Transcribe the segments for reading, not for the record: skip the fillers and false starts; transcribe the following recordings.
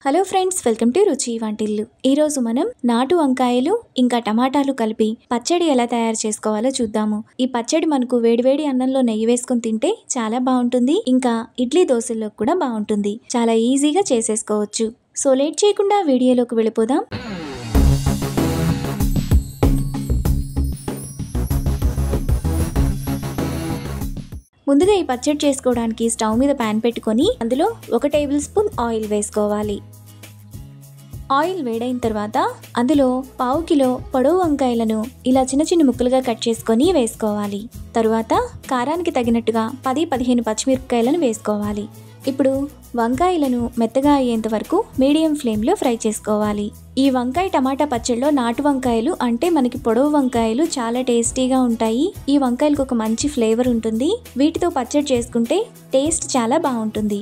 Hello friends, welcome to రుచి వంటిల్లు. ఈరోజు మనం నాటు వంకాయలు ఇంకా టమాటాలు కలిపి పచ్చడి ఎలా తయారు చేసుకోవాలో చూద్దాము. ఈ పచ్చడి మనకు వేడివేడి అన్నంలో నెయ్యి వేసుకొని తింటే చాలా బాగుంటుంది. ఇంకా ఇడ్లీ దోశల్లో కూడా బాగుంటుంది. చాలా ఈజీగా చేసేసుకోవచ్చు. సో లేట్ చేయకుండా వీడియోలోకి వెళ్ళిపోదాం. ముందుగా ఈ పచ్చడి చేసుకోవడానికి స్టవ్ మీద ప్యాన్ పెట్టుకొని అందులో 1 టేబుల్ స్పూన్ ఆయిల్ వేసుకోవాలి. ఆయిల్ వేడైన తర్వాత అందులో 1/2 కిలో పొడవు వంకాయలను ఇలా చిన్న చిన్న ముక్కలుగా కట్ చేసుకొని వేసుకోవాలి. తరువాత కారానికి తగినట్టుగా 10-15 పచ్చిమిరపకాయలను వేసుకోవాలి. ఇప్పుడు వంకాయలను మెత్తగా అయ్యేంత వరకు మీడియం ఫ్లేమ్లో ఫ్రై చేసుకోవాలి. ఈ వంకాయ టమాటా పచ్చడిలో నాటు వంకాయలు అంటే మనకి పొడవు వంకాయలు చాలా టేస్టీగా ఉంటాయి. ఈ వంకాయలకు ఒక మంచి ఫ్లేవర్ ఉంటుంది. వీటితో పచ్చడి చేసుకుంటే టేస్ట్ చాలా బాగుంటుంది.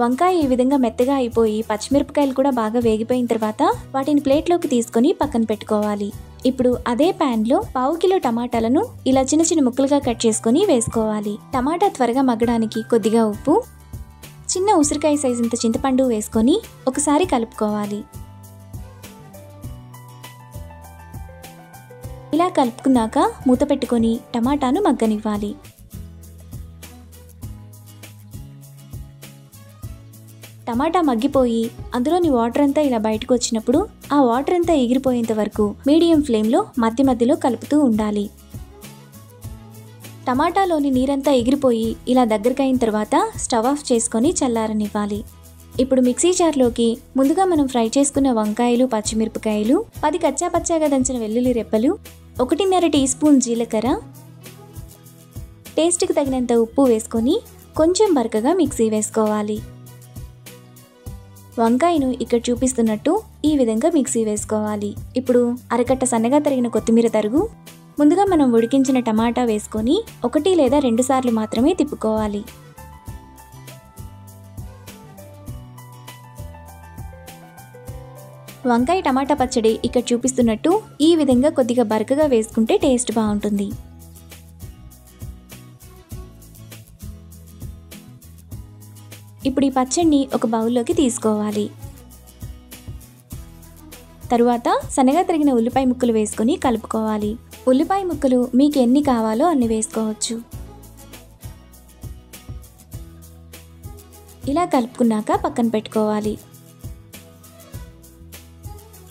వంకాయ ఈ విధంగా మెత్తగా అయిపోయి పచ్చిమిరపకాయలు కూడా బాగా వేగిపోయిన తర్వాత వాటిని ప్లేట్లోకి తీసుకొని పక్కన పెట్టుకోవాలి. ఇప్పుడు అదే ప్యాన్లో 1/2 కిలో టమాటాలను ఇలా చిన్న చిన్న ముక్కలుగా కట్ చేసుకొని వేసుకోవాలి. టమాటా త్వరగా మగ్గడానికి కొద్దిగా ఉప్పు, చిన్న ఉసిరికాయ సైజంత చింతపండు వేసుకొని ఒకసారి కలుపుకోవాలి. ఇలా కలుపుకున్నాక మూత పెట్టుకొని టమాటాను మగ్గనివ్వాలి. టమాటా మగ్గిపోయి అందులోని వాటర్ అంతా ఇలా బయటకు వచ్చినప్పుడు ఆ వాటర్ అంతా ఎగిరిపోయేంత వరకు మీడియం ఫ్లేమ్లో మధ్య మధ్యలో కలుపుతూ ఉండాలి. టమాటాలోని నీరంతా ఎగిరిపోయి ఇలా దగ్గరకైన తర్వాత స్టవ్ ఆఫ్ చేసుకొని చల్లారనివ్వాలి. ఇప్పుడు మిక్సీ జార్లోకి ముందుగా మనం ఫ్రై చేసుకున్న వంకాయలు, పచ్చిమిరపకాయలు, 10 కచ్చా పచ్చాగా దంచిన వెల్లుల్లి రెప్పలు, 1.5 టీ స్పూన్ జీలకర్ర, టేస్ట్కి తగినంత ఉప్పు వేసుకొని కొంచెం బరకగా మిక్సీ వేసుకోవాలి. వంకాయను ఇక్కడ చూపిస్తున్నట్టు ఈ విధంగా మిక్సీ వేసుకోవాలి. ఇప్పుడు అరకట్ట సన్నగా తరిగిన కొత్తిమీర తరుగు, ముందుగా మనం ఉడికించిన టమాటా వేసుకొని 1 లేదా 2 సార్లు మాత్రమే తిప్పుకోవాలి. వంకాయ టమాటా పచ్చడి ఇక్కడ చూపిస్తున్నట్టు ఈ విధంగా కొద్దిగా బరకగా వేసుకుంటే టేస్ట్ బాగుంటుంది. ఇప్పుడు ఈ పచ్చడిని ఒక బౌల్లోకి తీసుకోవాలి. తరువాత సన్నగా తరిగిన ఉల్లిపాయ ముక్కలు వేసుకొని కలుపుకోవాలి. ఉల్లిపాయ ముక్కలు మీకు ఎన్ని కావాలో అన్ని వేసుకోవచ్చు. ఇలా కలుపుకున్నాక పక్కన పెట్టుకోవాలి.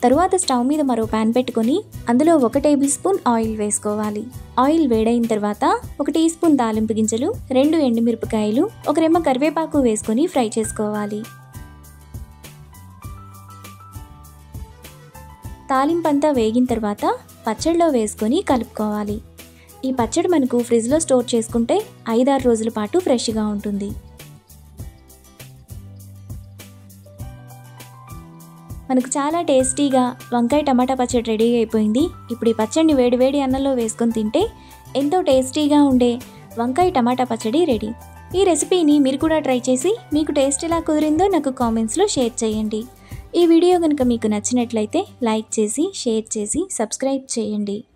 తరువాత స్టవ్ మీద మరో ప్యాన్ పెట్టుకొని అందులో 1 టేబుల్ స్పూన్ ఆయిల్ వేసుకోవాలి. ఆయిల్ వేడైన తర్వాత 1 టీ స్పూన్ తాలింపు గింజలు, 2 ఎండుమిరపకాయలు, 1 రెమ్మ కరివేపాకు వేసుకొని ఫ్రై చేసుకోవాలి. తాలింపంతా వేగిన తర్వాత పచ్చడిలో వేసుకొని కలుపుకోవాలి. ఈ పచ్చడి మనకు ఫ్రిడ్జ్లో స్టోర్ చేసుకుంటే 5-6 రోజుల పాటు ఫ్రెష్గా ఉంటుంది. మనకు చాలా టేస్టీగా వంకాయ టమాటా పచ్చడి రెడీ అయిపోయింది. ఇప్పుడు ఈ పచ్చడిని వేడివేడి అన్నంలో వేసుకొని తింటే ఎంతో టేస్టీగా ఉండే వంకాయ టమాటా పచ్చడి రెడీ. ఈ రెసిపీని మీరు కూడా ట్రై చేసి మీకు టేస్ట్ ఎలా కుదిరిందో నాకు కామెంట్స్లో షేర్ చేయండి. ఈ వీడియో కనుక మీకు నచ్చినట్లయితే లైక్ చేసి, షేర్ చేసి, సబ్స్క్రైబ్ చేయండి.